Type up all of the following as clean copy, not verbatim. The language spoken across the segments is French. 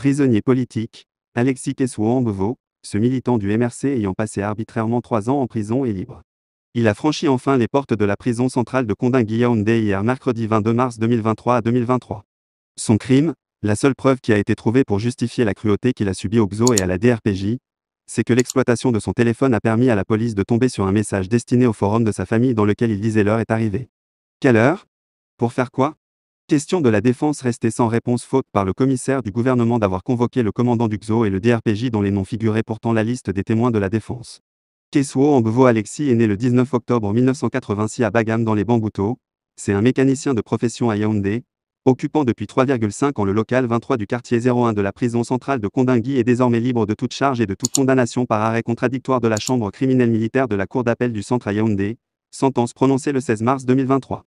Prisonnier politique, Alexis Keswo-Ambevo, ce militant du MRC ayant passé arbitrairement 3 ans en prison est libre. Il a franchi enfin les portes de la prison centrale de Kondingui-Yaoundé hier mercredi 22 mars 2023 à 2023. Son crime, la seule preuve qui a été trouvée pour justifier la cruauté qu'il a subie au XO et à la DRPJ, c'est que l'exploitation de son téléphone a permis à la police de tomber sur un message destiné au forum de sa famille dans lequel il disait l'heure est arrivée. Quelle heure? Pour faire quoi? Question de la défense restée sans réponse faute par le commissaire du gouvernement d'avoir convoqué le commandant du XO et le DRPJ dont les noms figuraient pourtant la liste des témoins de la défense. Keswo-Ambevo Alexis est né le 19 octobre 1986 à Bagam dans les Bambouto. C'est un mécanicien de profession à Yaoundé, occupant depuis 3,5 ans le local 23 du quartier 01 de la prison centrale de Kondingui est désormais libre de toute charge et de toute condamnation par arrêt contradictoire de la chambre criminelle militaire de la cour d'appel du centre à Yaoundé, sentence prononcée le 16 mars 2023.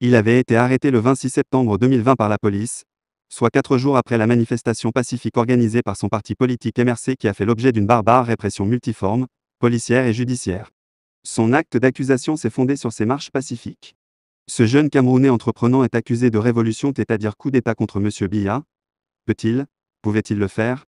Il avait été arrêté le 26 septembre 2020 par la police, soit 4 jours après la manifestation pacifique organisée par son parti politique MRC qui a fait l'objet d'une barbare répression multiforme, policière et judiciaire. Son acte d'accusation s'est fondé sur ces marches pacifiques. Ce jeune Camerounais entreprenant est accusé de révolution, c'est-à-dire coup d'État contre M. Biya. Pouvait-il le faire?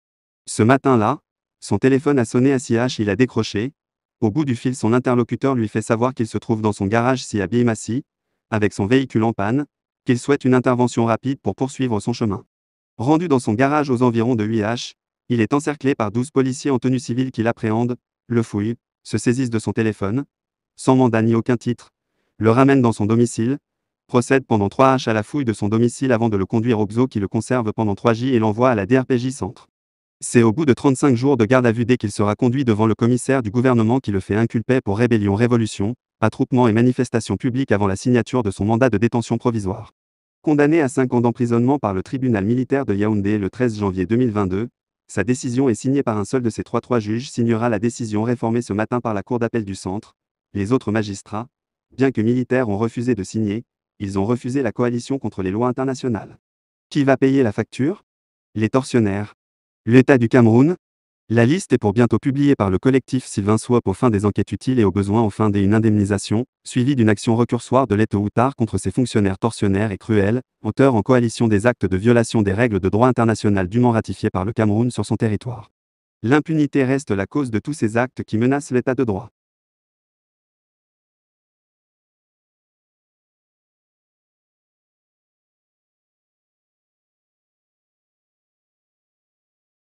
Ce matin-là, son téléphone a sonné à CH, il a décroché. Au bout du fil, son interlocuteur lui fait savoir qu'il se trouve dans son garage à Biémassi, avec son véhicule en panne, qu'il souhaite une intervention rapide pour poursuivre son chemin. Rendu dans son garage aux environs de 8h, il est encerclé par 12 policiers en tenue civile qui l'appréhendent, le fouillent, se saisissent de son téléphone, sans mandat ni aucun titre, le ramènent dans son domicile, procèdent pendant 3h à la fouille de son domicile avant de le conduire au XO qui le conserve pendant 3J et l'envoie à la DRPJ Centre. C'est au bout de 35 jours de garde à vue dès qu'il sera conduit devant le commissaire du gouvernement qui le fait inculper pour rébellion-révolution, attroupement et manifestation publique avant la signature de son mandat de détention provisoire. Condamné à 5 ans d'emprisonnement par le tribunal militaire de Yaoundé le 13 janvier 2022, sa décision est signée par un seul de ses 3 juges signera la décision réformée ce matin par la cour d'appel du centre. Les autres magistrats, bien que militaires, ont refusé de signer, ils ont refusé la coalition contre les lois internationales. Qui va payer la facture? Les tortionnaires. L'État du Cameroun? La liste est pour bientôt publiée par le collectif Sylvain Swap aux fins des enquêtes utiles et aux besoins aux fins d'une indemnisation, suivie d'une action récursoire de l'État ou tard contre ces fonctionnaires tortionnaires et cruels, auteurs en coalition des actes de violation des règles de droit international dûment ratifiées par le Cameroun sur son territoire. L'impunité reste la cause de tous ces actes qui menacent l'État de droit.